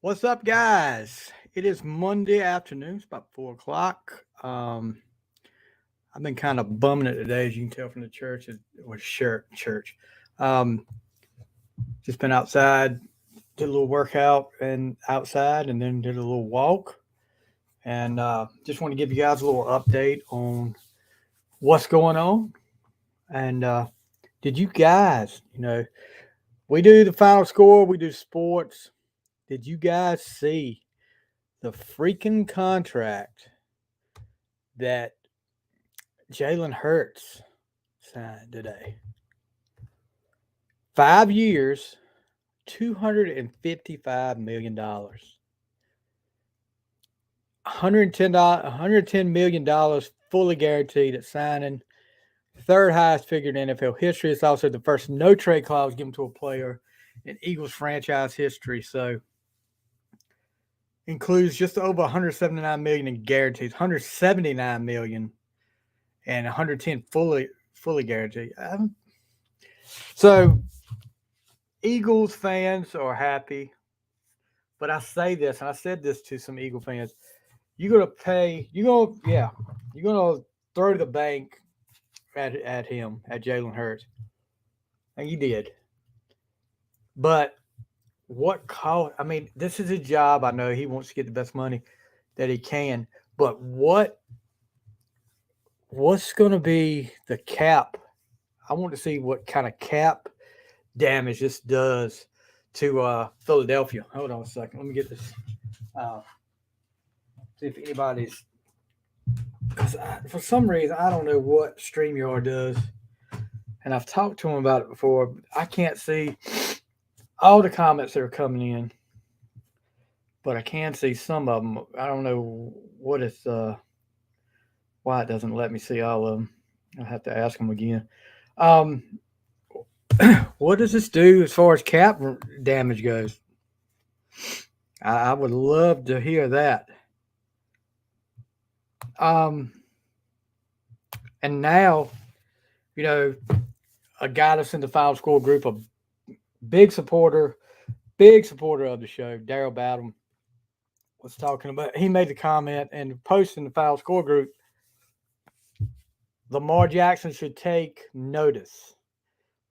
What's up, guys? It is Monday afternoon. It's about 4 o'clock. I've been kind of bumming it today, as you can tell from the church or shirt church. Um, just been outside, did a little workout and outside, and then did a little walk. And just want to give you guys a little update on what's going on. And did you guys, we do the final score, we do sports. Did you guys see the freaking contract that Jalen Hurts signed today? 5 years, $255 million. $110 million fully guaranteed at signing. Third highest figure in NFL history. It's also the first no trade clause given to a player in Eagles franchise history. So includes just over 179 million in guarantees, 179 million and 110 fully guaranteed. So Eagles fans are happy, but I say this, and I said this to some Eagle fans: you're gonna throw the bank at him, at Jalen Hurts, and you did. But what cost? I mean, this is his job. I know he wants to get the best money that he can, but what's going to be the cap? I want to see what kind of cap damage this does to Philadelphia. Hold on a second. Let me get this. Uh, See if anybody's. Because for some reason, I don't know what StreamYard does. And I've talked to him about it before. But I can't see all the comments that are coming in, but I can see some of them. I don't know what it's why it doesn't let me see all of them. I'll have to ask him again. Um, what does this do as far as cap damage goes? I would love to hear that. Um, and now, you know, a guy that's in the Final Score group, a big supporter, big supporter of the show, Daryl Badham, was talking about. He made the comment and posted in the Final Score group. Lamar Jackson should take notice.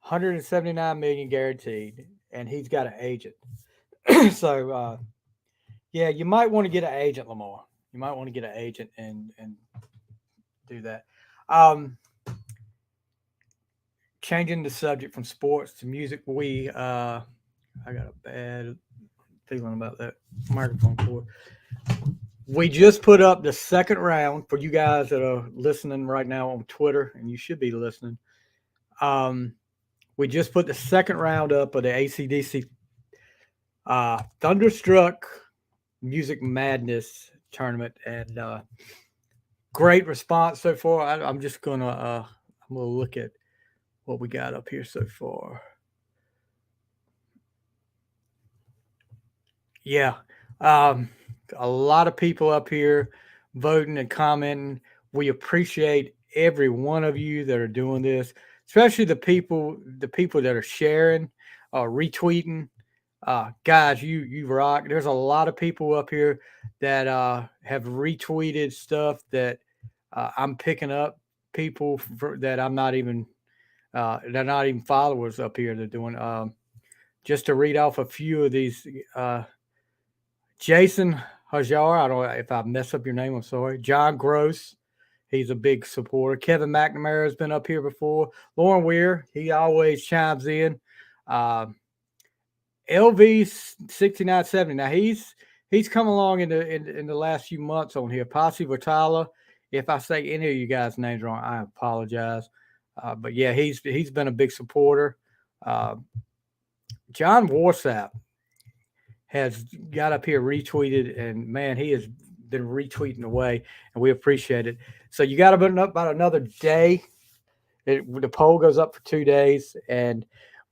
179 million guaranteed, and he's got an agent. So, yeah, you might want to get an agent, Lamar. You might want to get an agent and do that. Um, Changing the subject from sports to music, I got a bad feeling about that microphone cord. We just put up the second round for you guys that are listening right now on Twitter, and you should be listening. Um, we just put the second round up of the ACDC Thunderstruck Music Madness tournament, and great response so far. I'm just gonna look at what we got up here so far. Yeah, um, a lot of people up here voting and commenting. We appreciate every one of you that are doing this, especially the people that are sharing, retweeting. Guys, you rock. There's a lot of people up here that have retweeted stuff that I'm picking up. People that I'm not even they're not even followers up here. They're doing just to read off a few of these. Jason Hajar, I don't know if I mess up your name. I'm sorry. John Gross, he's a big supporter. Kevin McNamara has been up here before. Lauren Weir, he always chimes in. Uh, LV 6970. Now he's come along in the last few months on here. Posse Vitala. If I say any of you guys' names wrong, I apologize. But yeah, he's been a big supporter. Uh, John Warsap has got up here retweeted, and man, he has been retweeting away, and we appreciate it. So you got about another day. The poll goes up for 2 days, and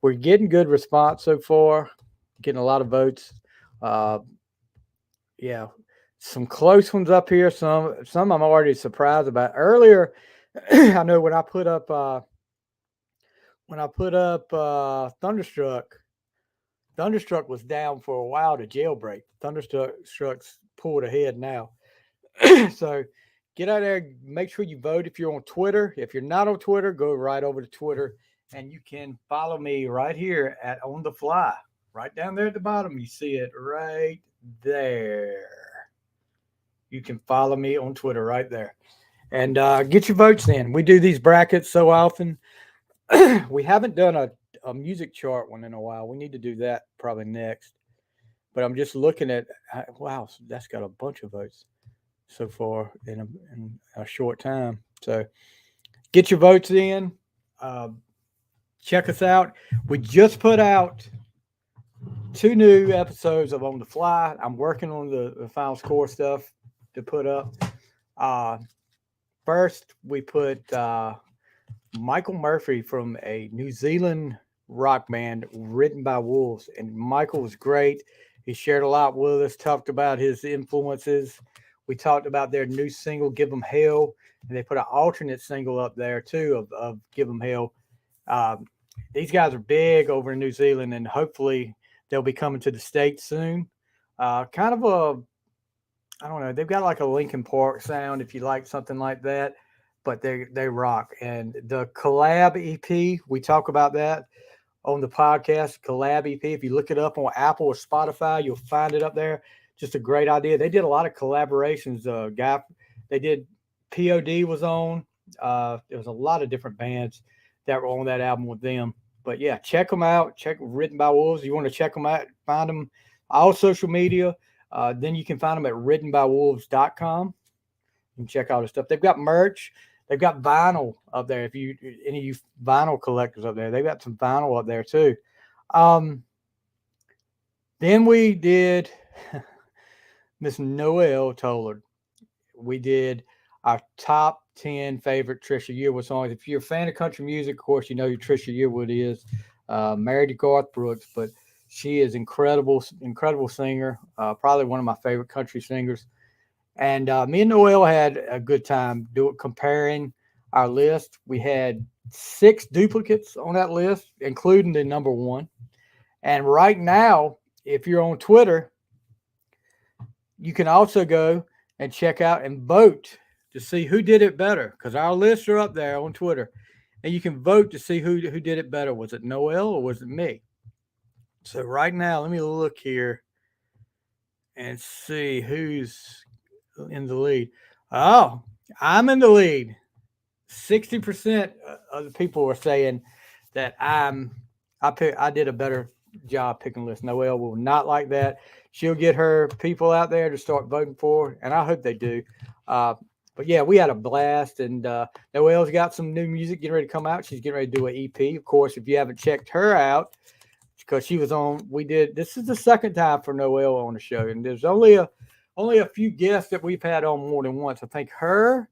we're getting good response so far. Getting a lot of votes. Uh, yeah, some close ones up here. Some I'm already surprised about. Earlier, I know when I put up Thunderstruck, Thunderstruck was down for a while to jailbreak. Thunderstruck's pulled ahead now. So get out there, make sure you vote if you're on Twitter. If you're not on Twitter, go right over to Twitter and you can follow me right here at On the Fly. Right down there at the bottom, you see it right there. You can follow me on Twitter right there. And get your votes in. We do these brackets so often. We haven't done a music chart one in a while. We need to do that probably next. But I'm just looking at, wow, that's got a bunch of votes so far in a short time. So get your votes in. Check us out. We just put out 2 new episodes of On the Fly. I'm working on the final score stuff to put up. First, we put Michael Murphy from a New Zealand rock band, Written by Wolves. And Michael was great. He shared a lot with us, talked about his influences. We talked about their new single, Give 'Em Hell. And they put an alternate single up there, too, of Give 'Em Hell. These guys are big over in New Zealand, and hopefully they'll be coming to the States soon. Kind of I don't know, they've got like a Linkin Park sound if you like something like that, but they rock. And the collab EP, we talk about that on the podcast, collab EP. If you look it up on Apple or Spotify, you'll find it up there. Just a great idea. They did a lot of collaborations. They did POD was on. There was a lot of different bands that were on that album with them. But yeah, check them out. Check Written by Wolves. You want to check them out, find them all social media. Then you can find them at writtenbywolves.com. You can check out the stuff. They've got merch. They've got vinyl up there. If you any of you vinyl collectors up there, they've got some vinyl up there too. Then we did Miss Noelle Tollard. We did our top 10 favorite Trisha Yearwood songs. If you're a fan of country music, of course, you know who Trisha Yearwood is. Married to Garth Brooks, but she is incredible singer. Probably one of my favorite country singers. And me and Noelle had a good time comparing our list. We had 6 duplicates on that list, including the number 1. And right now, if you're on Twitter, you can also go and check out and vote to see who did it better, because our lists are up there on Twitter. And you can vote to see who did it better. Was it Noelle or was it me? So right now, let me look here and see who's in the lead. Oh, I'm in the lead. 60% of the people are saying that I did a better job picking list. Noelle will not like that. She'll get her people out there to start voting for, and I hope they do. But yeah, we had a blast, and Noelle's got some new music getting ready to come out. She's getting ready to do an EP. Of course, if you haven't checked her out, because she was on, this is the second time for Noelle on the show, and there's only a few guests that we've had on more than once. I think her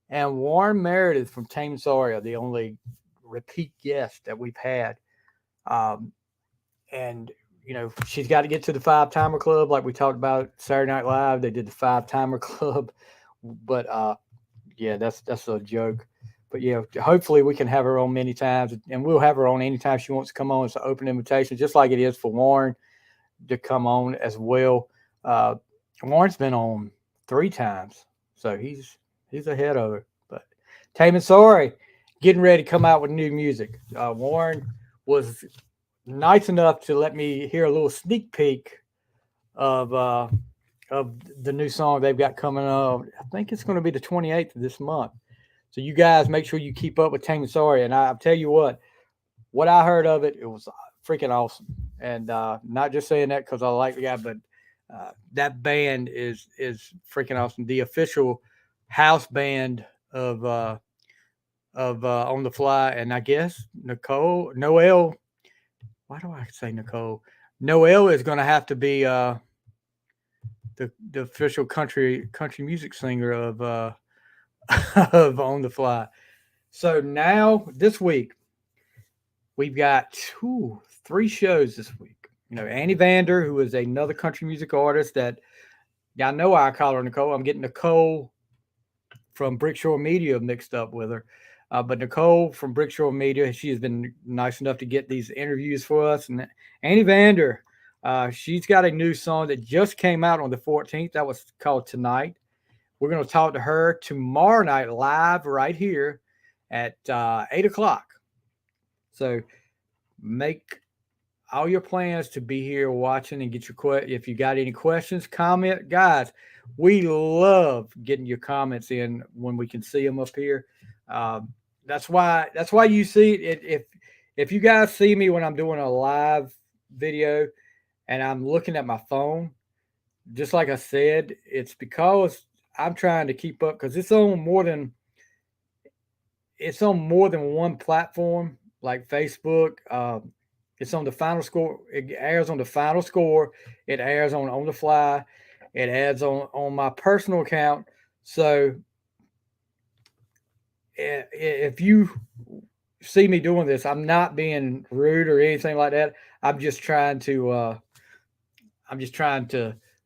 and Warren Meredith from Tame Sorry are the only repeat guests that we've had. And you know, she's got to get to the 5-timer club, like we talked about Saturday Night Live. They did the 5-timer club, but yeah, that's a joke. But yeah, hopefully we can have her on many times, and we'll have her on anytime she wants to come on. It's an open invitation, just like it is for Warren to come on as well. Warren's been on 3 times, so he's ahead of her. But Tame Sorry getting ready to come out with new music. Warren was nice enough to let me hear a little sneak peek of the new song they've got coming up. I think it's going to be the 28th of this month. So you guys make sure you keep up with Tame Sorry. And I'll tell you what I heard of it, it was freaking awesome. And not just saying that because I like the guy, but that band is freaking awesome. The official house band of On the Fly. And I guess Noelle. Why do I say Nicole? Noelle is going to have to be the official country music singer of of On the Fly. So now this week we've got 3 shows this week. You know, Annie Vander, who is another country music artist that I know I call her Nicole. I'm getting Nicole from Brickshore Media mixed up with her. But Nicole from Brickshore Media, she has been nice enough to get these interviews for us. And Annie Vander, she's got a new song that just came out on the 14th. That was called Tonight. We're going to talk to her tomorrow night live right here at 8 o'clock. So make all your plans to be here watching and get your if you got any questions, comment. Guys, we love getting your comments in when we can see them up here. That's why you see it. If you guys see me when I'm doing a live video and I'm looking at my phone, just like I said, it's because I'm trying to keep up because it's on more than one platform like Facebook. It's on the Final Score. It airs on the Final Score. It airs on the Fly. It adds on my personal account. So if you see me doing this, I'm not being rude or anything like that. I'm just trying to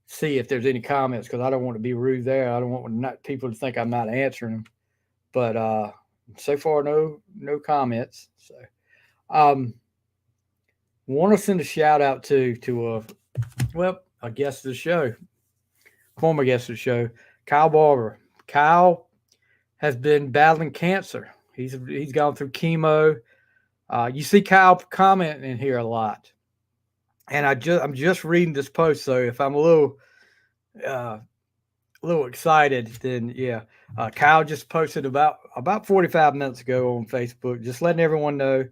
see if there's any comments because I don't want to be rude there. I don't want people to think I'm not answering them. But so far, no comments. So, want to send a shout out to a guest of the show, former guest of the show, Kyle Barber. Kyle has been battling cancer. He's gone through chemo. You see Kyle commenting in here a lot, and I'm just reading this post. So if I'm a little excited, then yeah. Kyle just posted about 45 minutes ago on Facebook, just letting everyone know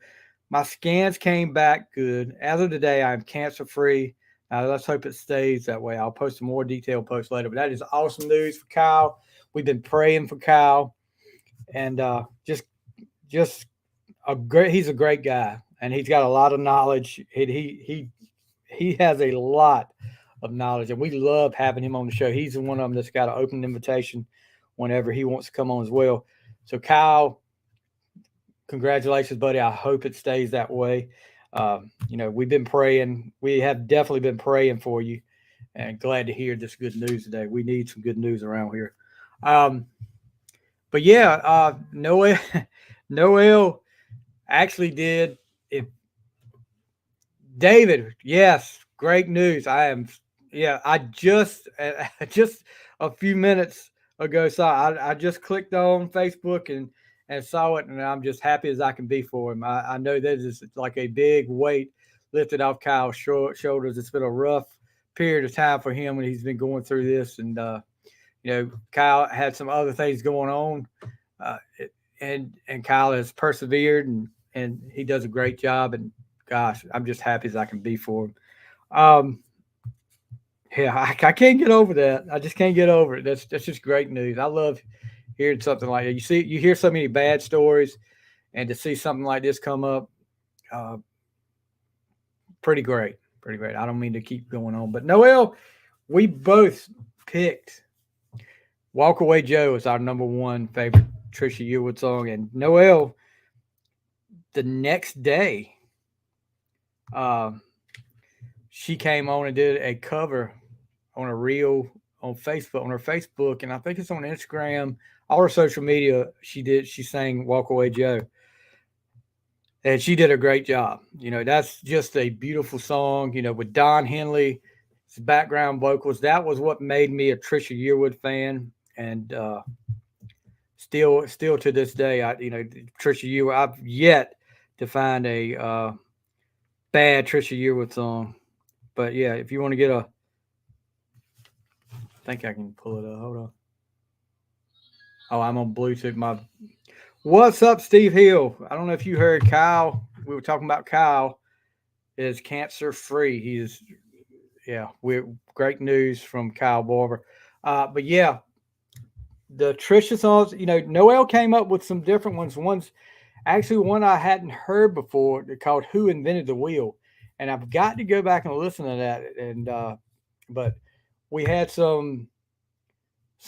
my scans came back good. As of today, I'm cancer free. Let's hope it stays that way. I'll post a more detailed post later, but that is awesome news for Kyle. We've been praying for Kyle, and just he's a great guy, and he's got a lot of knowledge. He has a lot of knowledge, and we love having him on the show. He's one of them that's got an open invitation whenever he wants to come on as well. So Kyle, congratulations, buddy. I hope it stays that way. We've been praying. We have definitely been praying for you, and glad to hear this good news today. We need some good news around here. But yeah, Noel actually did it. David, yes, great news. I just a few minutes ago I just clicked on Facebook and saw it, and I'm just happy as I can be for him. I know that is like a big weight lifted off Kyle's shoulders. It's been a rough period of time for him when he's been going through this, and Kyle had some other things going on, and Kyle has persevered, and he does a great job. And gosh, I'm just happy as I can be for him. Yeah, I can't get over that. I just can't get over it. That's just great news. I love hearing something like that. You hear so many bad stories, and to see something like this come up, pretty great. Pretty great. I don't mean to keep going on, but Noel, we both picked Walk Away Joe as our number one favorite Trisha Yearwood song. And Noel, the next day, she came on and did a cover on a reel on Facebook, on her Facebook, and I think it's on Instagram, all her social media. She sang Walk Away Joe. And she did a great job. That's just a beautiful song, with Don Henley's background vocals. That was what made me a Trisha Yearwood fan. And still to this day, Trisha Yearwood, I've yet to find a bad Trisha Yearwood song. But yeah, if you want to get I think I can pull it up. Hold on. Oh, I'm on Bluetooth. What's up, Steve Hill? I don't know if you heard Kyle. We were talking about Kyle is cancer free. We're great news from Kyle Barber. But yeah, the Trisha songs, Noel came up with some different ones. One's actually one I hadn't heard before called Who Invented the Wheel. And I've got to go back and listen to that. And but we had some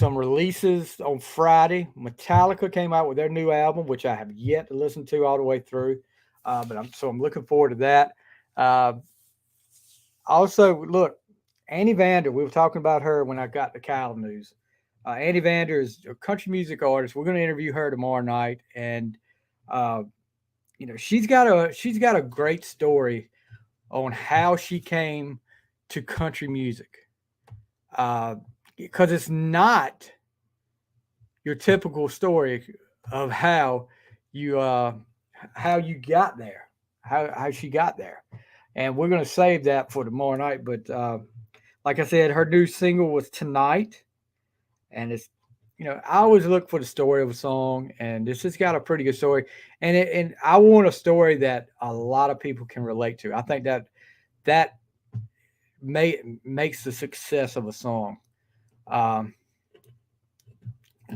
releases on Friday. Metallica came out with their new album, which I have yet to listen to all the way through. But I'm looking forward to that. Also, look, Annie Vander. We were talking about her when I got the Kyle news. Annie Vander is a country music artist. We're going to interview her tomorrow night, and Uh, she's got a great story on how she came to country music. Because it's not your typical story of you uh, how you got there, how she got there, and we're gonna save that for tomorrow night. But like I said, her new single was Tonight, and it's I always look for the story of a song, and this has got a pretty good story, and I want a story that a lot of people can relate to. I think that makes the success of a song. Um,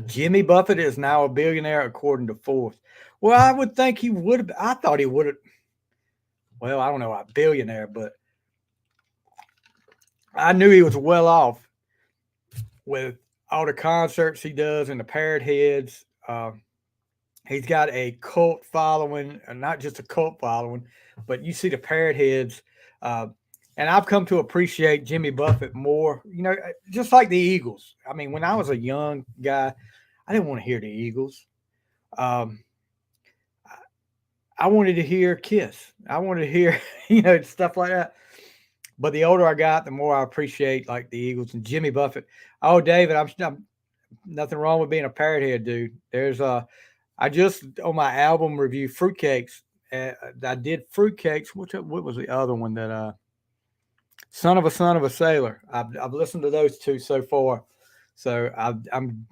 Jimmy Buffett is now a billionaire, according to Forbes. Well, I would think he would have. I thought he would have. Well, I don't know about billionaire, but I knew he was well off with all the concerts he does and the Parrot Heads. He's got a cult following, not just a cult following, but you see the Parrot Heads. Uh, and I've come to appreciate Jimmy Buffett more, just like the Eagles. I mean, when I was a young guy, I didn't want to hear the Eagles. Um, I wanted to hear Kiss. I wanted to hear, stuff like that. But the older I got, the more I appreciate like the Eagles and Jimmy Buffett. Oh, David, I'm nothing wrong with being a parrot head, dude. I just on my album review, Fruitcakes. I did Fruitcakes. What was the other one that Son of a Sailor. I've listened to those two so far. So I'm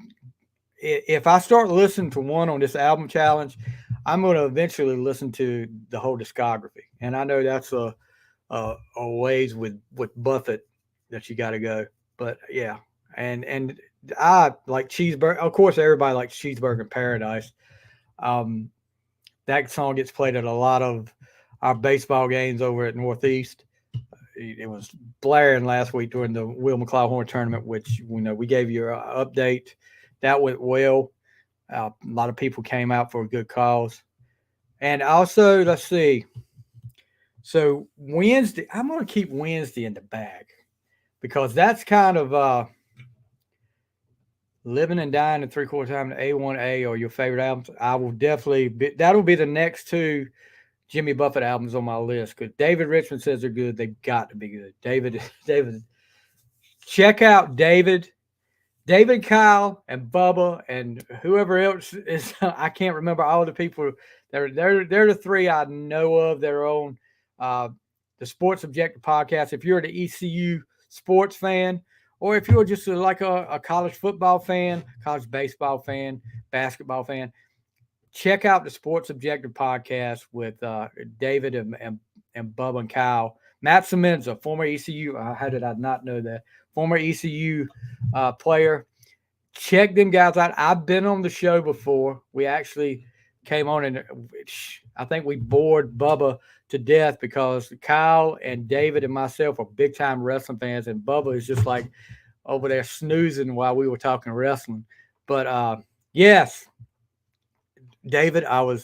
if I start listening to one on this album challenge, I'm going to eventually listen to the whole discography. And I know that's a ways with Buffett that you got to go. But yeah, and I like Cheeseburger. Of course, everybody likes Cheeseburger in Paradise. Um, that song gets played at a lot of our baseball games over at Northeast. It was blaring last week during the Will McLeod tournament, which we gave you an update. That went well. A lot of people came out for a good cause. And also, let's see. So Wednesday, I'm going to keep Wednesday in the bag because that's kind of living and dying in 3/4 time. The A1A or your favorite albums. I will that'll be the next two Jimmy Buffett albums on my list because David Richmond says they're good. They've got to be good. David, check out David, Kyle, and Bubba, and whoever else is. I can't remember all the people. They're the three I know of. They're on the Sports Objective podcast. If you're the ECU sports fan, or if you're just like a college football fan, college baseball fan, basketball fan, check out the Sports Objective podcast with David and Bubba and Kyle. Matt Semenza, former ECU. How did I not know that? Former ECU player. Check them guys out. I've been on the show before. We actually came on and I think we bored Bubba to death because Kyle and David and myself are big time wrestling fans, and Bubba is just like over there snoozing while we were talking wrestling. But yes, David, I'll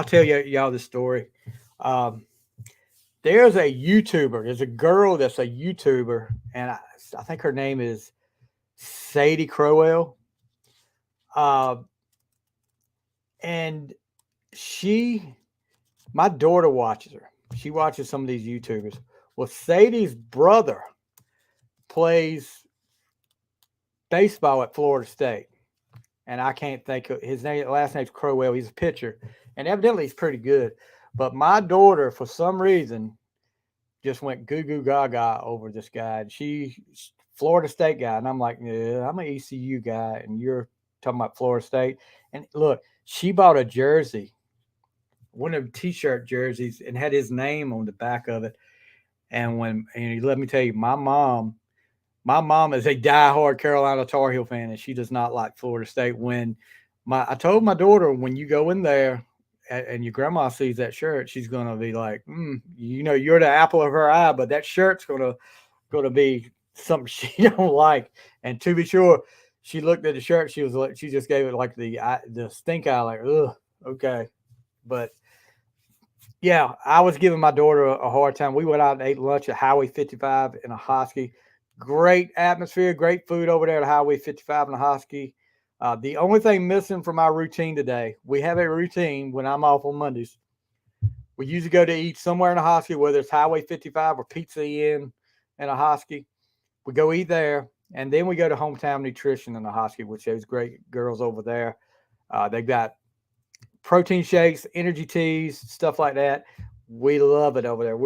tell y'all the story. There's a YouTuber. There's a girl that's a YouTuber, and I think her name is Sadie Crowell. And my daughter watches her. She watches some of these YouTubers. Well, Sadie's brother plays baseball at Florida State. And I can't think of his name. Last name's Crowell. He's a pitcher. And evidently he's pretty good. But my daughter, for some reason, just went goo goo gaga over this guy. And she's Florida State guy. And I'm like, yeah, I'm an ECU guy. And you're talking about Florida State. And look, she bought a jersey, one of the t-shirt jerseys, and had his name on the back of it. And let me tell you, my mom is a diehard Carolina Tar Heel fan, and she does not like Florida State. I told my daughter, when you go in there and your grandma sees that shirt, she's gonna be like, you're the apple of her eye, but that shirt's gonna be something she don't like. And to be sure, she looked at the shirt. She was like, she just gave it like the stink eye, like, ugh, okay. But yeah, I was giving my daughter a hard time. We went out and ate lunch at Highway 55 in Ahoskie. Great atmosphere, great food over there at Highway 55 in Ahoskie. The only thing missing from our routine today, we have a routine when I'm off on Mondays. We usually go to eat somewhere in a Hosky, whether it's Highway 55 or Pizza Inn in a Hosky. We go eat there, and then we go to Hometown Nutrition in a Hosky, which those great girls over there. They've got protein shakes, energy teas, stuff like that. We love it over there.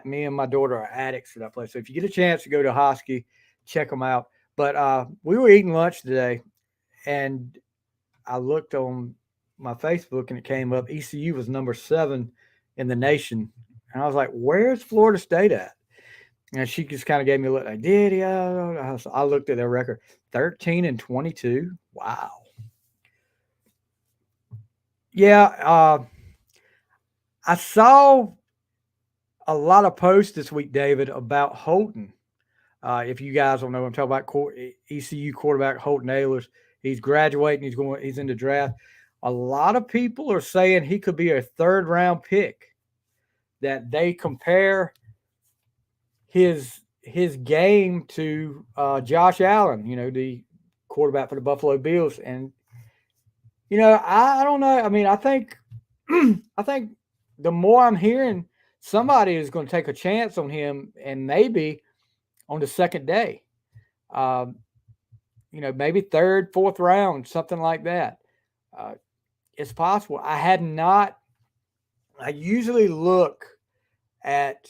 Me and my daughter are addicts for that place. So if you get a chance to go to Hosky, check them out. But we were eating lunch today, and I looked on my Facebook, and it came up ECU was number 7 in the nation. And I was like, where's Florida State at? And she just kind of gave me a look. I did, yeah. I looked at their record, 13-22. Wow. Yeah, I saw a lot of posts this week, David, about Holton. If you guys don't know, I'm talking about ECU quarterback Holton Ahlers. He's graduating. He's in the draft. A lot of people are saying he could be a 3rd-round pick. That they compare his game to Josh Allen, the quarterback for the Buffalo Bills, and I don't know. I mean, I think the more I'm hearing, somebody is going to take a chance on him, and maybe on the second day, maybe 3rd, 4th round, something like that. It's possible. I usually look at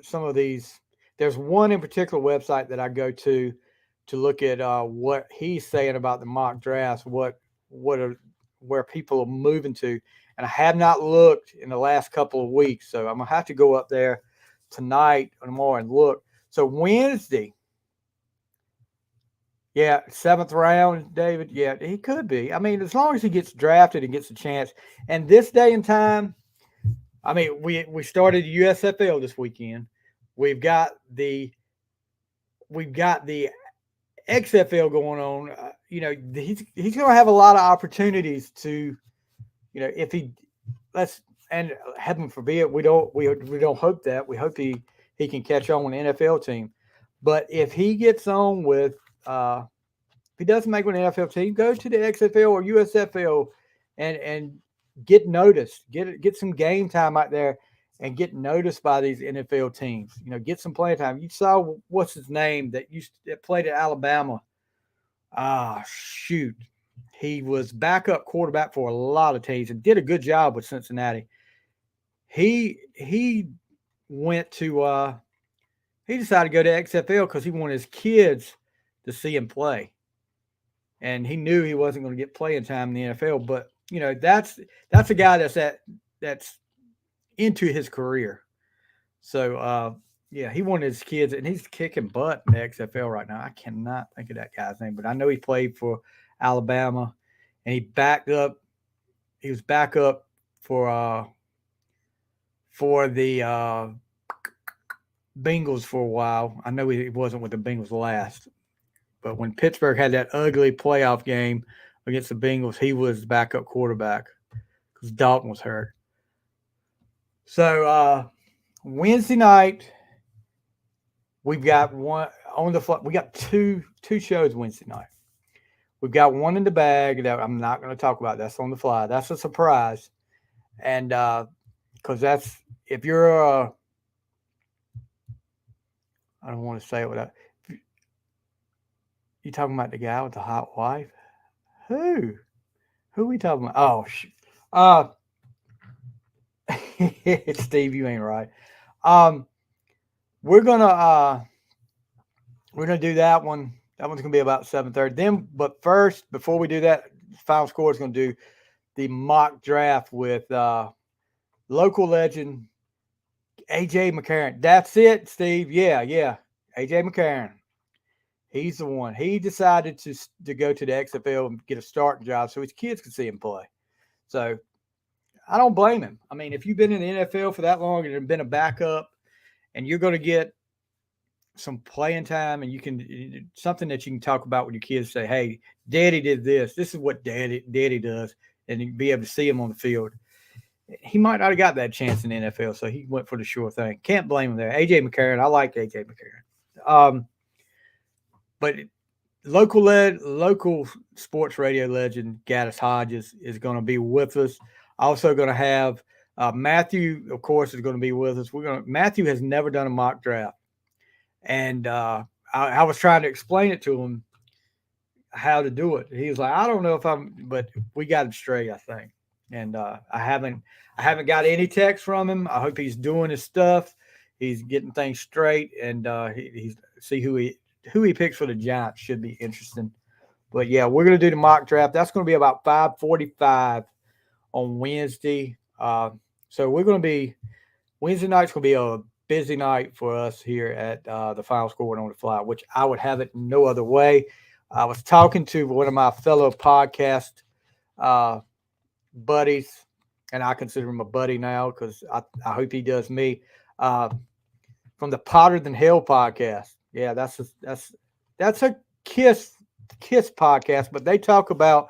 some of these. There's one in particular website that I go to look at what he's saying about the mock drafts, where people are moving to. And I have not looked in the last couple of weeks. So I'm going to have to go up there tonight or tomorrow and look. So Wednesday, 7th round, David. Yeah, he could be. I mean, as long as he gets drafted and gets a chance. And this day and time, I mean, we started USFL this weekend. We've got the XFL going on. He's going to have a lot of opportunities to, if and heaven forbid, we don't hope that. We hope he can catch on with an NFL team. But if he gets on with, if he doesn't make an NFL team, go to the XFL or USFL and get noticed, get some game time out there and get noticed by these NFL teams. Get some playing time. You saw what's his name that played at Alabama. Shoot. He was backup quarterback for a lot of teams and did a good job with Cincinnati. He went to he decided to go to XFL because he wanted his kids to see him play. And he knew he wasn't going to get playing time in the NFL, but that's a guy that's into his career. So he wanted his kids, and he's kicking butt in the XFL right now. I cannot think of that guy's name, but I know he played for Alabama, and he was backup for the Bengals for a while. I know he wasn't with the Bengals last, but when Pittsburgh had that ugly playoff game against the Bengals, he was backup quarterback because Dalton was hurt. So Wednesday night, we've got one on the fly. We got two shows Wednesday night. We've got one in the bag that I'm not going to talk about. That's on the fly. That's a surprise. And because that's, if you're I don't want to say it without, you talking about the guy with the hot wife? Who are we talking about? Oh, shoot. Steve, you ain't right. We're gonna do that one. That one's gonna be about 7:30. Then, but first, before we do that, Final Score is gonna do the mock draft with local legend AJ McCarron. That's it, Steve. Yeah. AJ McCarron. He's the one. He decided to go to the XFL and get a starting job so his kids could see him play. So I don't blame him. I mean, if you've been in the NFL for that long and have been a backup, and you're going to get some playing time, and you can something that you can talk about with your kids. Say, "Hey, Daddy did this. This is what Daddy does," and you be able to see him on the field. He might not have got that chance in the NFL, so he went for the sure thing. Can't blame him there. AJ McCarron, I like AJ McCarron. But local sports radio legend Gaddis Hodges is going to be with us. Also going to have Matthew, of course, is going to be with us. Matthew has never done a mock draft, and I was trying to explain it to him how to do it. He was like, I don't know if but we got him straight, I think. And I haven't got any text from him. I hope he's doing his stuff. He's getting things straight, and he's see who he picks for the Giants should be interesting. But yeah, we're gonna do the mock draft. That's gonna be about 5:45 on Wednesday. So we're gonna be Wednesday night's gonna be a busy night for us here at the Final Score and On the Fly, which I would have it no other way. I was talking to one of my fellow podcast buddies, and I consider him a buddy now because I hope he does me. From the Potter Than Hell podcast. Yeah, that's a Kiss podcast, but they talk about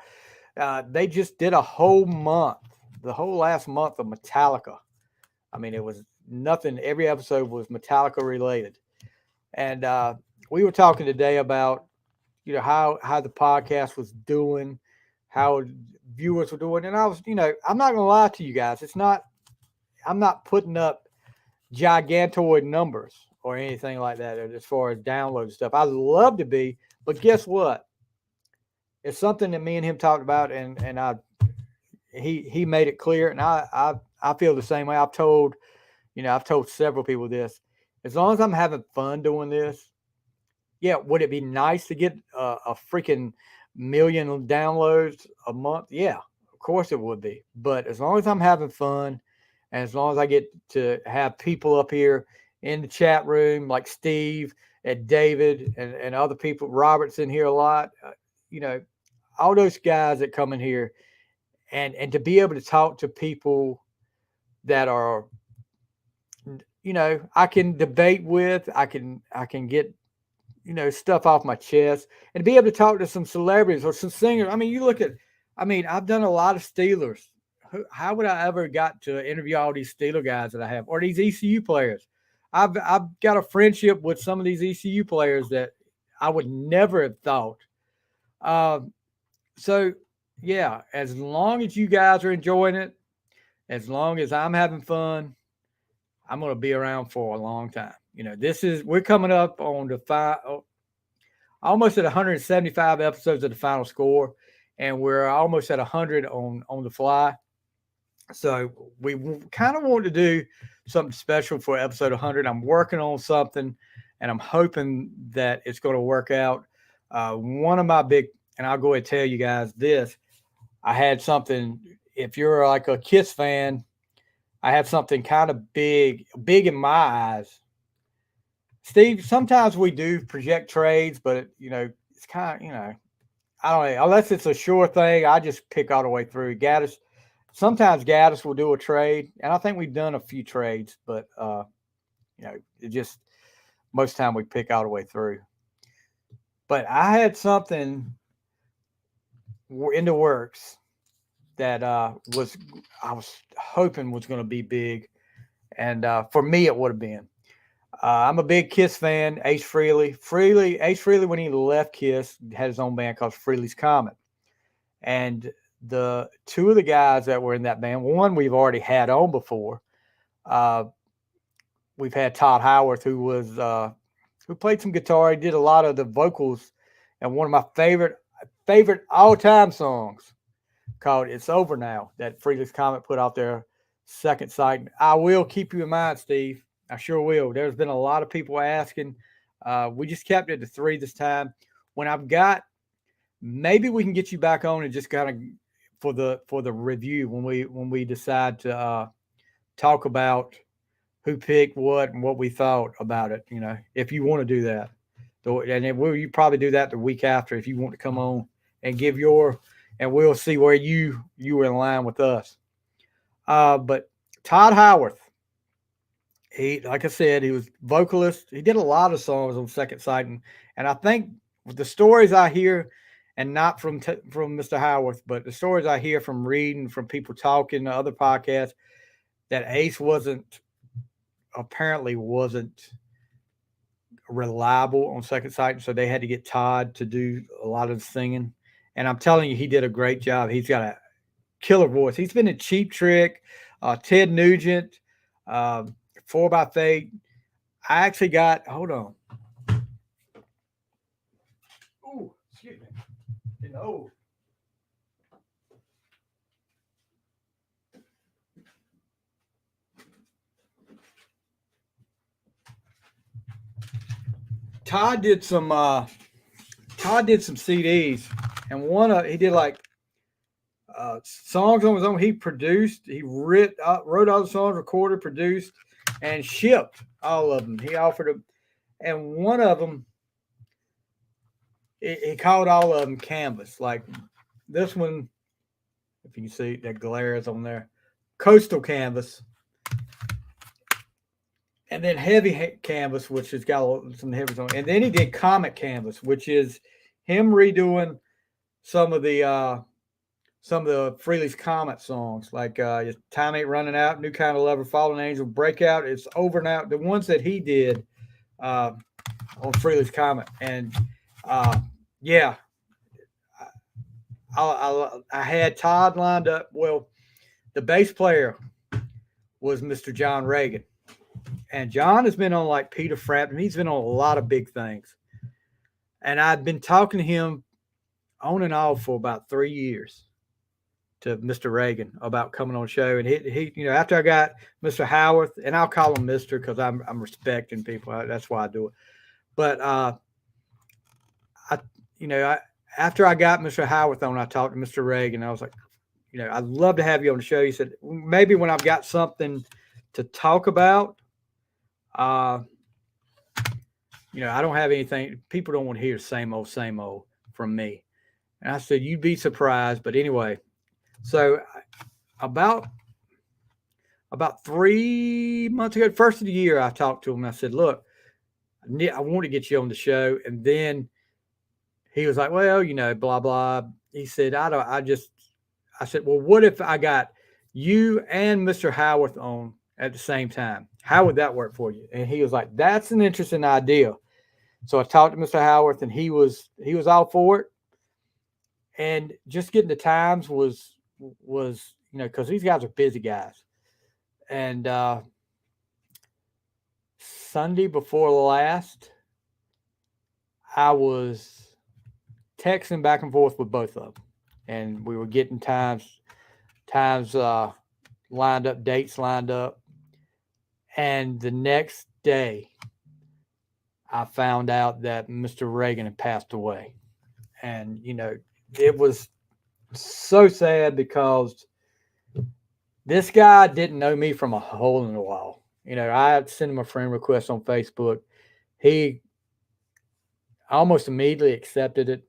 they just did a whole month, the whole last month of Metallica. I mean, it was nothing. Every episode was Metallica related, and we were talking today about how the podcast was doing, how viewers were doing, and I was I'm not gonna lie to you guys, I'm not putting up gigantoid numbers or anything like that as far as download stuff. I'd love to be, but guess what? It's something that me and him talked about, and he made it clear, and I feel the same way. I've told several people this. As long as I'm having fun doing this, yeah, would it be nice to get a freaking million downloads a month? Yeah, of course it would be. But as long as I'm having fun, and as long as I get to have people up here in the chat room like Steve and David and other people, Robert's in here a lot, all those guys that come in here, and to be able to talk to people that are, I can debate with, I can get, stuff off my chest, and to be able to talk to some celebrities or some singers. I mean, I've done a lot of Steelers. How would I ever got to interview all these Steeler guys that I have, or these ECU players? I've got a friendship with some of these ECU players that I would never have thought. So yeah, as long as you guys are enjoying it, as long as I'm having fun, I'm going to be around for a long time. We're coming up on the almost at 175 episodes of the Final Score, and we're almost at 100 on the fly. So we kind of want to do something special for episode 100. I'm working on something, and I'm hoping that it's going to work out. One of my big, and I'll go ahead and tell you guys this, I had something, if you're like a Kiss fan, I have something kind of big in my eyes. Steve, sometimes we do project trades, but it's kind of, I don't know, unless it's a sure thing, I just pick all the way through. Sometimes Gaddis will do a trade, and I think we've done a few trades, but it just most of the time we pick all the way through. But I had something in the works that I was hoping was going to be big, and for me it would have been. I'm a big Kiss fan. Ace Frehley. Ace Frehley, when he left Kiss, had his own band called Frehley's Comet, and the two of the guys that were in that band, one we've already had on before. We've had Todd Howarth, who played some guitar. He did a lot of the vocals, and one of my favorite all-time songs called "It's Over Now" that Frehley's Comet put out their second site. I will keep you in mind, Steve. I sure will. There's been a lot of people asking. We just kept it to 3 this time. When I've got, maybe we can get you back on and just kind of for the review when we decide to talk about who picked what and what we thought about it. If you want to do that, and you probably do that the week after if you want to come on and give and we'll see where you were in line with us. But Todd Howarth, he, like I said, he was vocalist. He did a lot of songs on Second Sight, and I think the stories I hear, and not from Mr. Howarth, but the stories I hear from reading, from people talking to other podcasts, that Ace apparently wasn't reliable on Second Sight, so they had to get Todd to do a lot of the singing. And I'm telling you, he did a great job. He's got a killer voice. He's been in Cheap Trick, Ted Nugent, 4x Fate. I actually got, hold on. Ooh, excuse me. Getting old. Todd did some CDs, and he did like songs on his own. He produced, he wrote all the songs, recorded, produced, and shipped all of them. He offered them, and one of them, he called all of them Canvas. Like this one, if you can see that glare is on there, Coastal Canvas. And then Heavy Canvas, which has got some heavy songs. And then he did Comic Canvas, which is him redoing some of the Frehley's Comet songs, like Time Ain't Running Out, New Kind of Lover, Fallen Angel, Breakout. It's Over Now. The ones that he did on Frehley's Comet. And yeah, I had Todd lined up. Well, the bass player was Mr. John Reagan. And John has been on like Peter Frampton. He's been on a lot of big things. And I've been talking to him on and off for about 3 years, to Mr. Reagan, about coming on the show. And he after I got Mr. Howarth, and I'll call him Mr. because I'm respecting people. That's why I do it. But after I got Mr. Howarth on, I talked to Mr. Reagan. I was like, I'd love to have you on the show. He said, maybe when I've got something to talk about, I don't have anything. People don't want to hear the same old from me. And I said, you'd be surprised. But anyway, so about 3 months ago, first of the year, I talked to him. And I said, look, I want to get you on the show. And then he was like, well, blah, blah. He said, I said, well, what if I got you and Mr. Howarth on at the same time? How would that work for you? And he was like, that's an interesting idea. So I talked to Mr. Howarth, and he was all for it. And just getting the times was because these guys are busy guys. And Sunday before last, I was texting back and forth with both of them, and we were getting times lined up, dates lined up. And the next day, I found out that Mr. Reagan had passed away. And, it was so sad because this guy didn't know me from a hole in the wall. I had sent him a friend request on Facebook. He almost immediately accepted it.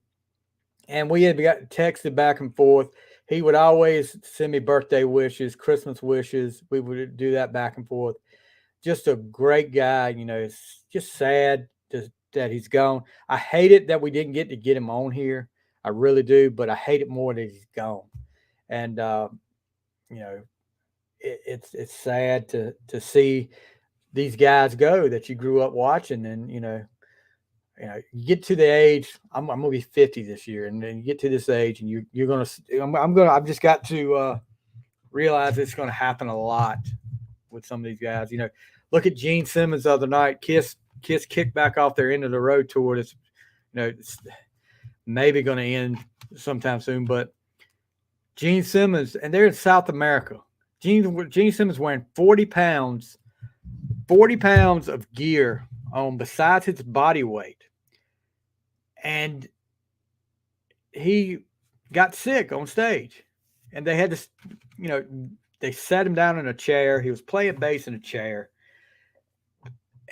And we had got texted back and forth. He would always send me birthday wishes, Christmas wishes. We would do that back and forth. Just a great guy. It's just sad that he's gone. I hate it that we didn't get him on here. I really do, but I hate it more that he's gone. And it's sad to see these guys go that you grew up watching. And you get to the age. I'm gonna be 50 this year, and then you get to this age, and you're gonna. I've just got to realize it's gonna happen a lot with some of these guys. Look at Gene Simmons the other night. Kiss kicked back off their end of the road tour. It's maybe going to end sometime soon. But Gene Simmons, and they're in South America. Gene Simmons wearing 40 pounds of gear on besides his body weight, and he got sick on stage, and they had to, they sat him down in a chair. He was playing bass in a chair.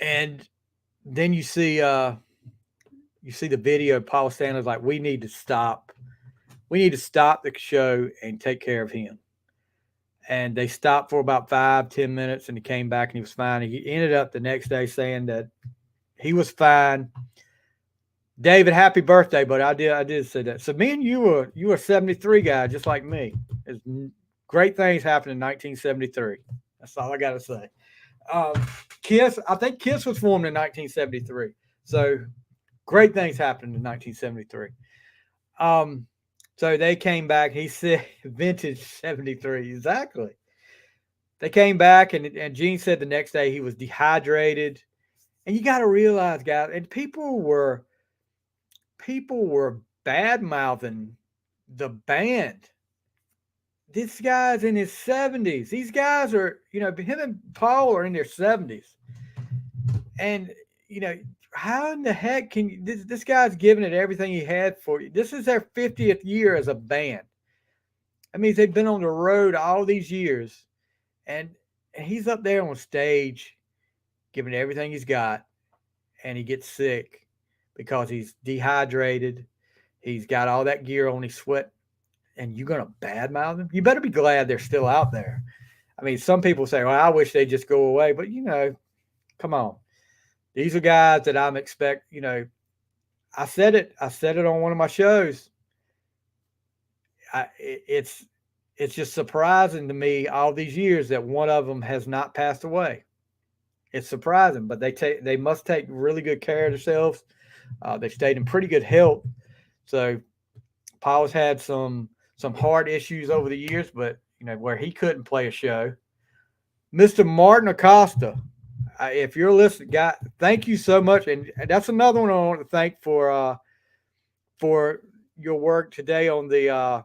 And then you see the video. Paul Stanley's like, we need to stop the show and take care of him. And they stopped for about 5-10 minutes, and he came back and he was fine. He ended up the next day saying that he was fine. David, happy birthday, buddy. I did say that. So me and you were a 73 guy, just like me. There's great things happened in 1973. That's all I got to say. Kiss, I think Kiss was formed in 1973. So great things happened in 1973. Um, so they came back. He said vintage 73. Exactly. They came back, and Gene said the next day he was dehydrated. And you got to realize, guys, and people were bad mouthing the band. This guy's in his 70s. These guys are, him and Paul are in their 70s. And, you know, how in the heck can you, this guy's giving it everything he had for you? This is their 50th year as a band. That means they've been on the road all these years. And he's up there on stage giving everything he's got, and he gets sick because he's dehydrated. He's got all that gear on, he's sweat, and you're gonna badmouth them? You better be glad they're still out there. I mean, some people say, "Well, I wish they'd just go away," but come on. These are guys that I'm expect. I said it. I said it on one of my shows. It's just surprising to me all these years that one of them has not passed away. It's surprising, but they must take really good care of themselves. They stayed in pretty good health. So Paul's had some hard issues over the years, but where he couldn't play a show. Mr. Martin Acosta, if you're listening, guy, thank you so much, and that's another one I want to thank for your work today on the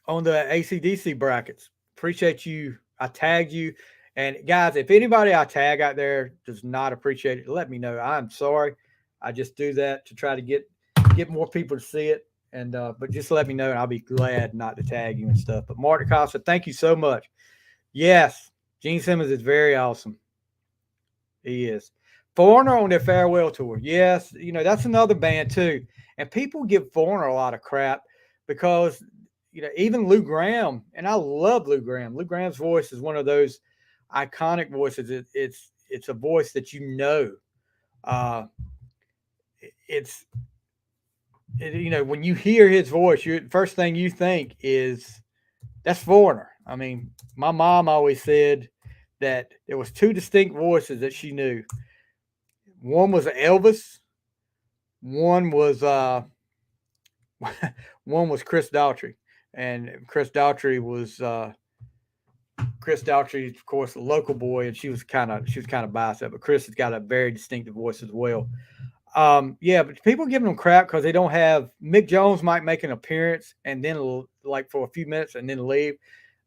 ACDC brackets. Appreciate you. I tagged you. And guys, if anybody I tag out there does not appreciate it, let me know. I'm sorry. I just do that to try to get more people to see it. And but just let me know, and I'll be glad not to tag you and stuff. But Martin Costa, thank you so much. Yes, Gene Simmons is very awesome. He is. Foreigner on their farewell tour. Yes, that's another band too. And people give Foreigner a lot of crap because even Lou Gramm, and I love Lou Gramm. Lou Gramm's voice is one of those iconic voices. It's a voice that when you hear his voice, first thing you think is that's Foreigner. I mean, my mom always said that there was two distinct voices that she knew. One was Elvis. One was one was Chris Daughtry, and Chris Daughtry was Chris Daughtry, of course, a local boy, and she was kind of biased, but Chris has got a very distinctive voice as well. Yeah, but people giving them crap because they don't have Mick Jones might make an appearance and then like for a few minutes and then leave.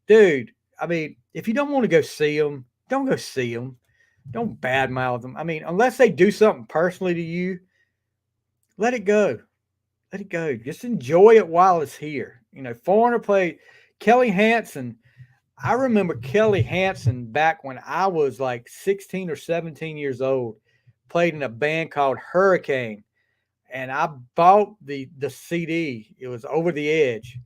Dude, I mean, if you don't want to go see them, don't go see them. Don't badmouth them. I mean, unless they do something personally to you, let it go. Let it go. Just enjoy it while it's here. Foreigner played Kelly Hansen. I remember Kelly Hansen back when I was like 16 or 17 years old, played in a band called Hurricane. And I bought the CD. It was Over the Edge.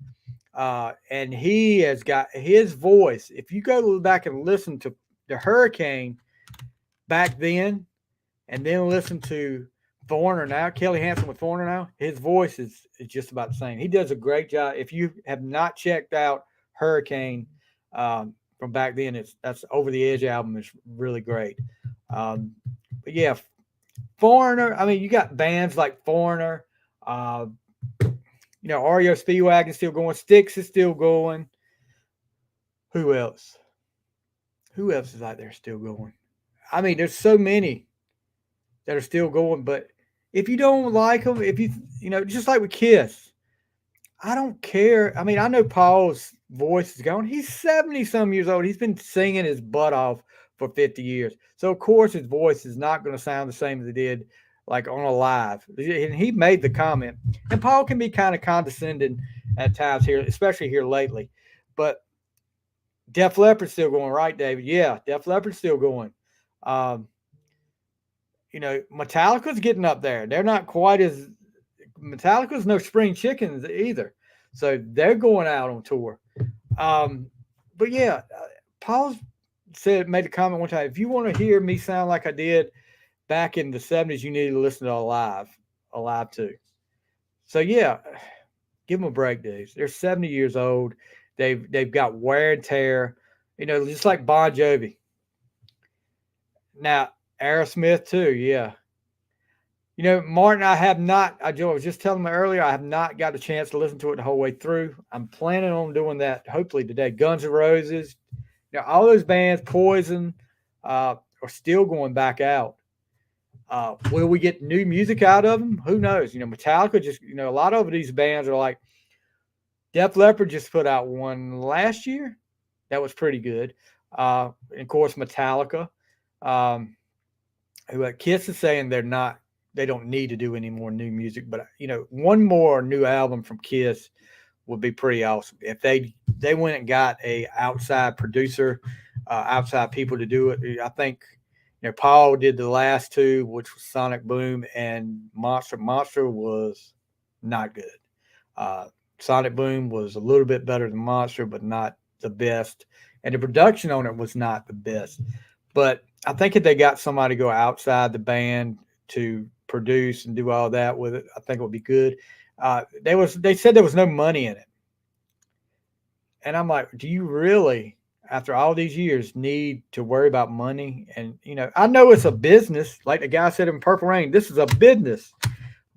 And he has got his voice. If you go back and listen to the Hurricane back then, and then listen to Foreigner now, Kelly Hansen with Foreigner now, his voice is just about the same. He does a great job. If you have not checked out Hurricane from back then, that's Over the Edge album is really great. But yeah, Foreigner. I mean, you got bands like Foreigner. REO Speedwagon still going. Styx is still going. Who else? Who else is out there still going? I mean, there's so many that are still going. But if you don't like them, if just like with Kiss, I don't care. I mean, I know Paul's voice is gone. He's 70 some years old. He's been singing his butt off for 50 years. So of course his voice is not going to sound the same as it did like on a live. And he made the comment. And Paul can be kind of condescending at times here, especially here lately. But Def Leppard's still going, right, David? Yeah, Def Leppard's still going. Metallica's getting up there. They're not quite as Metallica's no spring chickens either. So they're going out on tour. But yeah, Paul made a comment one time, if you want to hear me sound like I did back in the 70s, you need to listen to Alive too. So yeah, give them a break, dudes. They're 70 years old. They've got wear and tear, just like Bon Jovi. Now, Aerosmith too, yeah. Martin, I have not. I was just telling me earlier, I have not got a chance to listen to it the whole way through. I'm planning on doing that hopefully today. Guns N' Roses, all those bands, Poison, are still going back out. Will we get new music out of them? Who knows? Metallica just, a lot of these bands are like, Def Leppard just put out one last year. That was pretty good. And of course, Metallica. Kiss is saying they don't need to do any more new music, but one more new album from Kiss would be pretty awesome. If they went and got a outside producer, outside people to do it. I think Paul did the last two, which was Sonic Boom and Monster. Monster was not good. Sonic Boom was a little bit better than Monster, but not the best. And the production on it was not the best. But I think if they got somebody to go outside the band to produce and do all that with it, I think it would be good. They said there was no money in it. And I'm like, do you really, after all these years, need to worry about money? And, I know it's a business. Like the guy said in Purple Rain, this is a business.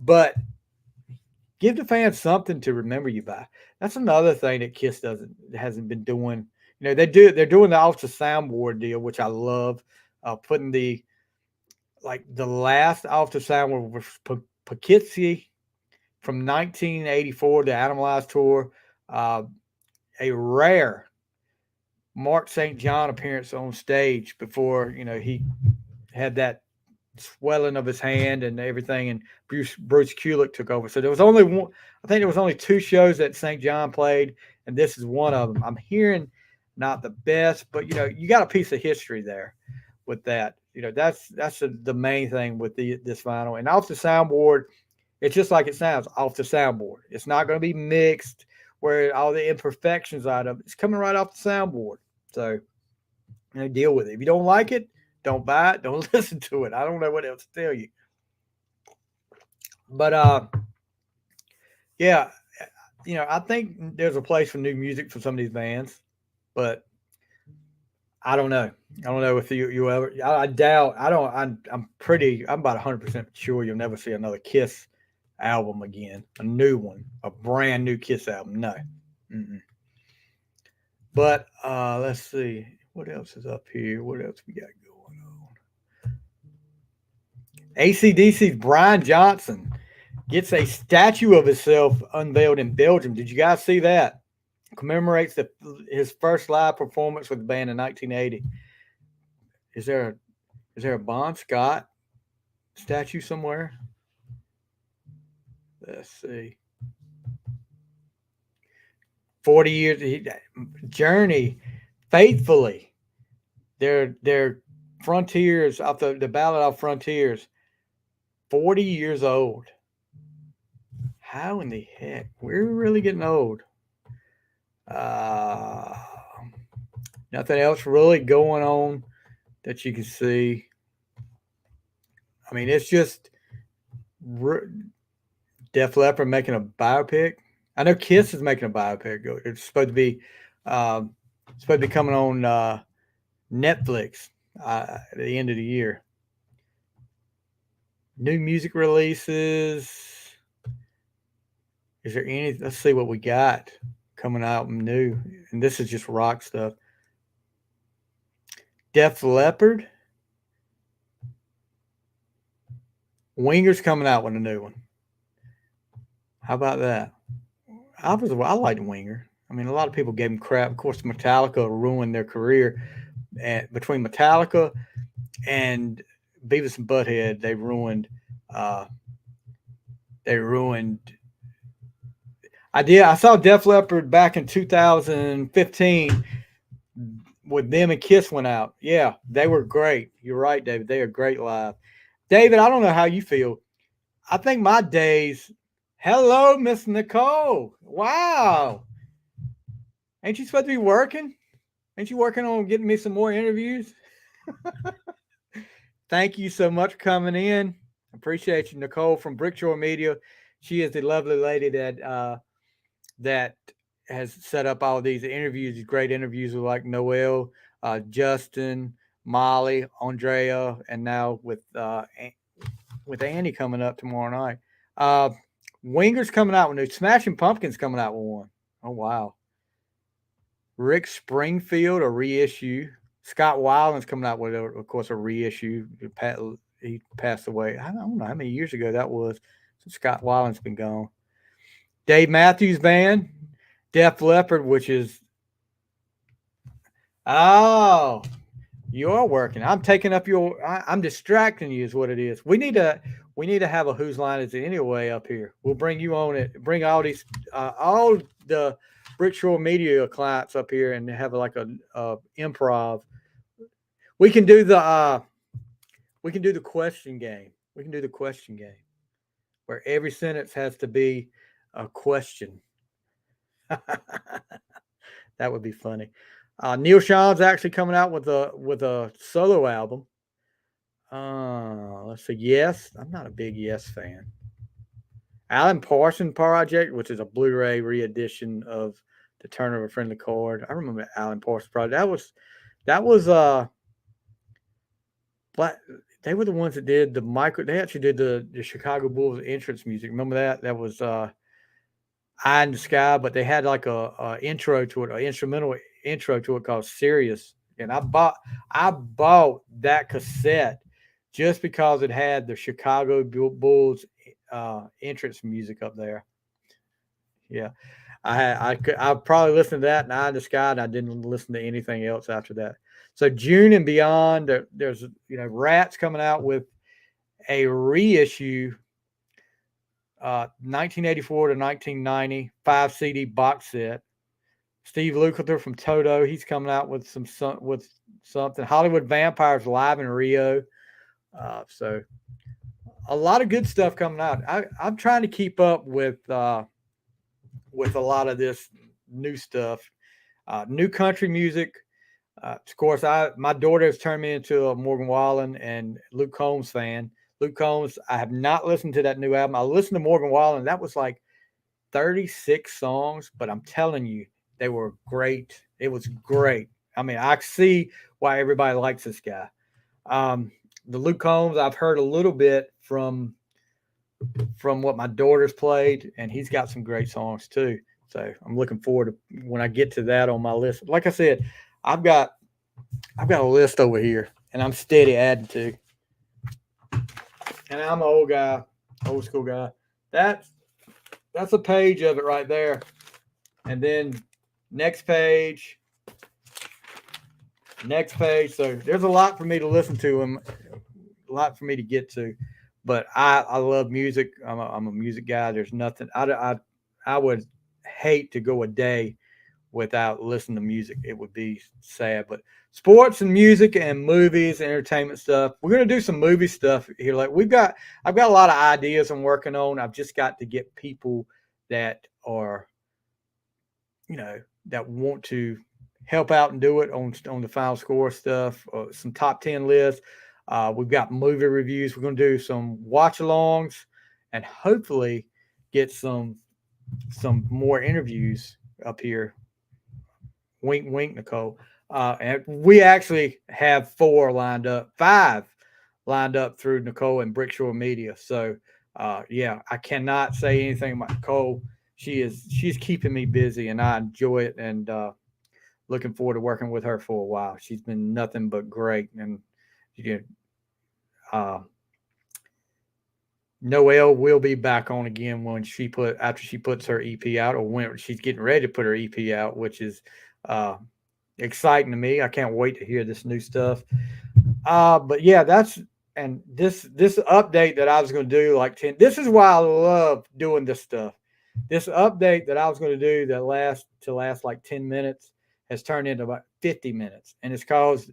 But give the fans something to remember you by. That's another thing that Kiss hasn't been doing. They're doing the off the soundboard deal, which I love. Putting the last off the soundboard was Poughkeepsie from 1984, the Animalized tour. A rare Mark St. John appearance on stage before he had that swelling of his hand and everything, and Bruce Kulick took over. So there was only one. I think there was only two shows that St. John played, and this is one of them. I'm hearing not the best, but you got a piece of history there with that. That's the main thing with this vinyl. And off the soundboard, it's just like it sounds off the soundboard. It's not going to be mixed where all the imperfections out of it. It's coming right off the soundboard. So deal with it. If you don't like it, don't buy it. Don't listen to it. I don't know what else to tell you. But yeah, I think there's a place for new music for some of these bands, but I don't know. I don't know if you ever. I doubt. I don't. I'm about 100% sure you'll never see another Kiss album again. A new one, a brand new Kiss album. No. Mm-mm. But let's see what else is up here. What else we got going on? AC/DC's Brian Johnson gets a statue of himself unveiled in Belgium. Did you guys see that? Commemorates his first live performance with the band in 1980. Is there a Bon Scott statue somewhere? Let's see. 40 years Journey, Faithfully. Their Frontiers off the Ballad of Frontiers. 40 years old. How in the heck? We're really getting old. Nothing else really going on that you can see. I mean, it's just Def Leppard making a biopic. I know Kiss is making a biopic. It's supposed to be coming on Netflix at the end of the year. New music releases. Is there any? Let's see what we got coming out new. And this is just rock stuff. Def Leppard. Winger's coming out with a new one. How about that? I liked Winger. I mean, a lot of people gave him crap. Of course, Metallica ruined their career. And between Metallica and Beavis and Butthead, they ruined. I saw Def Leppard back in 2015 with them and Kiss went out. Yeah, they were great. You're right, David. They are great live. David, I don't know how you feel. I think my days. Hello, Miss Nicole. Wow. Ain't you supposed to be working? Ain't you working on getting me some more interviews? Thank you so much for coming in. Appreciate you, Nicole from Brickshore Media. She is the lovely lady that has set up all these interviews, these great interviews with like Noel, Justin, Molly, Andrea, and now with with Andy coming up tomorrow night. Winger's coming out with new. Smashing Pumpkins coming out with one. Oh wow. Rick Springfield a reissue. Scott Weiland's coming out with, of course, a reissue. He passed away. I don't know how many years ago that was. Since Scott Weiland's been gone. Dave Matthews Band, Def Leppard, which is you're working. I'm taking up I'm distracting you, is what it is. We need to have a Whose Line Is It Anyway up here. We'll bring you on it. Bring all the Brickshore Media clients up here and have like a improv. We can do the question game. We can do the question game where every sentence has to be a question. That would be funny. Neil Sean's actually coming out with a solo album. Let's see. Yes, I'm not a big Yes fan. Alan Parsons Project, which is a Blu-ray re-edition of the Turn of a Friendly Card. I remember Alan Parsons Project. That was but they were the ones that did they actually did the Chicago Bulls entrance music. Remember that? That was Eye in the Sky, but they had like a intro to it, an instrumental intro to it called Sirius. And I bought that cassette just because it had the Chicago Bulls entrance music up there. Yeah. I probably listened to that and Eye in the Sky, and I didn't listen to anything else after that. So June and beyond, there's Rats coming out with a reissue, 1984 to 1990 5 CD box set. Steve Lukather from Toto, he's coming out with something. Hollywood Vampires live in Rio. So a lot of good stuff coming out. I'm trying to keep up with a lot of this new stuff, new country music. Of course, my daughter has turned me into a Morgan Wallen and Luke Combs fan. Luke Combs, I have not listened to that new album. I listened to Morgan Wallen. That was like 36 songs, but I'm telling you, they were great. It was great. I mean, I see why everybody likes this guy. The Luke Combs, I've heard a little bit from what my daughter's played, and he's got some great songs too. So I'm looking forward to when I get to that on my list. Like I said, I've got a list over here, and I'm steady adding to. And I'm an old school guy. That's a page of it right there. And then next page. So there's a lot for me to listen to and a lot for me to get to. But I love music. I'm a music guy. There's nothing. I would hate to go a day without listening to music. It would be sad. But sports and music and movies, entertainment stuff. We're gonna do some movie stuff here. Like I've got a lot of ideas I'm working on. I've just got to get people that are, that want to help out and do it on the final score stuff. Some top 10 lists. We've got movie reviews. We're gonna do some watch alongs and hopefully get some more interviews up here. Wink, wink, Nicole. And we actually have 5 lined up through Nicole and Brickshore Media. So, I cannot say anything about Nicole. She's keeping me busy, and I enjoy it. And looking forward to working with her for a while. She's been nothing but great. And Noelle will be back on again after she puts her EP out, or when she's getting ready to put her EP out, which is exciting to me. I can't wait to hear this new stuff. But yeah, this update that I was going to do this is why I love doing this stuff. This update that I was going to do that last like 10 minutes has turned into about 50 minutes. And it's caused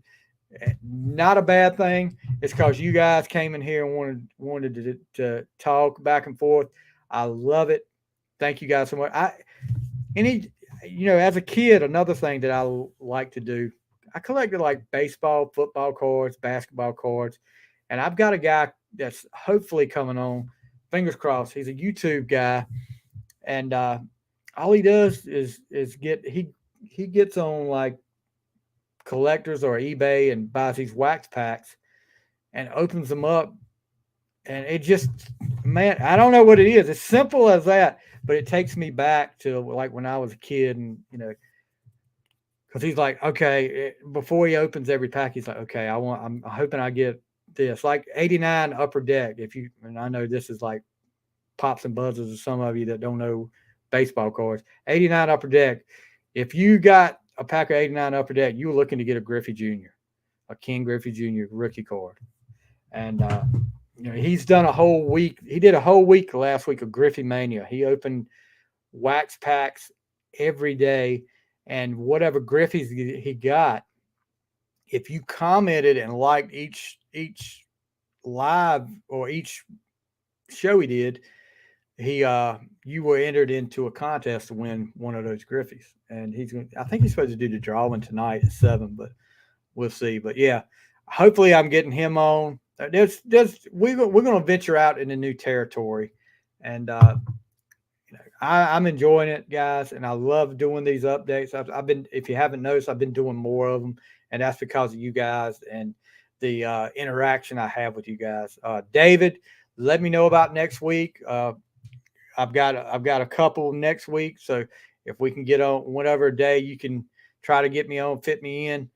not a bad thing. It's because you guys came in here and wanted to talk back and forth. I love it. Thank you guys so much. As a kid, another thing that I like to do, I collected like baseball, football cards, basketball cards, and I've got a guy that's hopefully coming on. Fingers crossed. He's a YouTube guy, and all he does is he gets on like collectors or eBay and buys these wax packs and opens them up And it just, man, I don't know what it is. It's simple as that, but it takes me back to like when I was a kid, and because he's like, okay, before he opens every pack, he's like, okay, I'm hoping I get this, like 89 Upper Deck. And I know this is like pops and buzzes to some of you that don't know baseball cards. 89 Upper Deck. If you got a pack of 89 Upper Deck, you were looking to get a Griffey Jr., a King Griffey Jr. rookie card. And he's done a whole week. He did a whole week last week of Griffey Mania. He opened wax packs every day, and whatever Griffey's he got, if you commented and liked each live or each show he did, you were entered into a contest to win one of those Griffies. And I think he's supposed to do the drawing tonight at 7, but we'll see. But yeah, hopefully I'm getting him on. We're going to venture out into new territory, and I'm enjoying it, guys, and I love doing these updates. I've been, if you haven't noticed, I've been doing more of them, and that's because of you guys and the interaction I have with you guys. David, let me know about next week. I've got a couple next week, so if we can get on whatever day you can try to get me on, fit me in,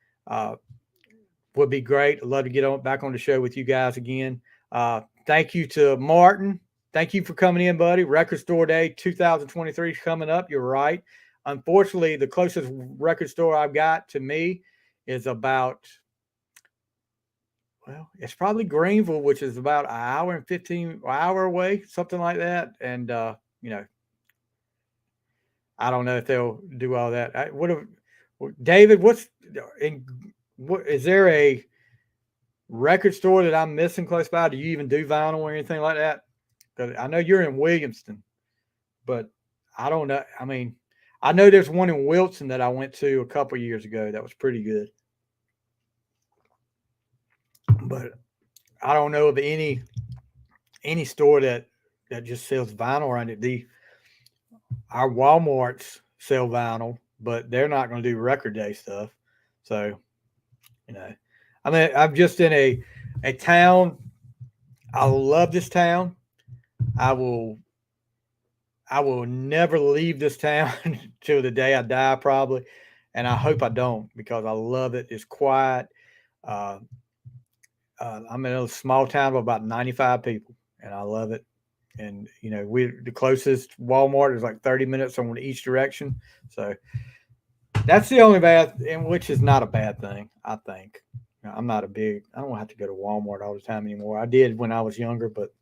would be great. I'd love to get back on the show with you guys again. Thank you to Martin. Thank you for coming in, buddy. Record Store Day 2023 is coming up. You're right. Unfortunately, the closest record store I've got to me is about, well, it's probably Greenville, which is about an hour and 15 hour away, something like that. And, I don't know if they'll do all that. David, what is there a record store that I'm missing close by? Do you even do vinyl or anything like that? Because I know you're in Williamston, but I don't know. I mean, I know there's one in Wilson that I went to a couple years ago that was pretty good, but I don't know of any store that just sells vinyl around it. Our Walmarts sell vinyl, but they're not going to do record day stuff. So, I mean, I'm just in a town. I love this town. I will never leave this town till the day I die, probably. And I hope I don't, because I love it. It's quiet. I'm in a small town of about 95 people, and I love it. And the closest Walmart is like 30 minutes on each direction. So that's the only bad, and which is not a bad thing, I think. I don't have to go to Walmart all the time anymore. I did when I was younger, but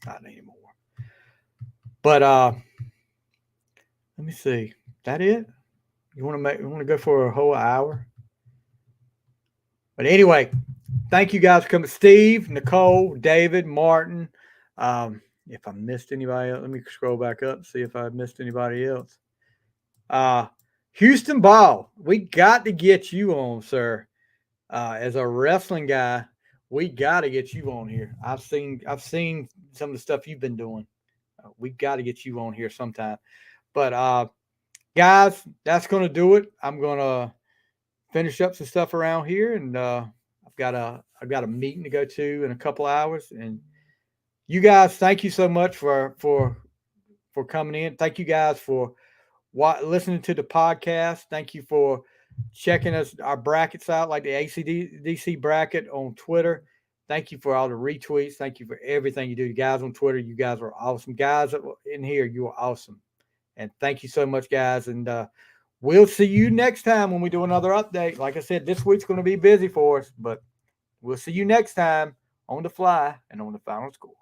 not anymore. But let me see. That it? You want to go for a whole hour? But anyway, thank you guys for coming. Steve, Nicole, David, Martin. If I missed anybody else, let me scroll back up and see if I missed anybody else. Houston Ball, we got to get you on, sir. As a wrestling guy, we got to get you on here. I've seen some of the stuff you've been doing. We got to get you on here sometime. But guys, that's going to do it. I'm going to finish up some stuff around here, and I've got a meeting to go to in a couple hours. And you guys, thank you so much for coming in. Thank you guys for listening to the podcast. Thank you for checking our brackets out, like the ACDC bracket on Twitter. Thank you for all the retweets. Thank you for everything you do. You guys on Twitter, you guys are awesome. Guys in here, you are awesome. And thank you so much, guys. And we'll see you next time when we do another update. Like I said, this week's going to be busy for us, but we'll see you next time on The Fly and on The Final Score.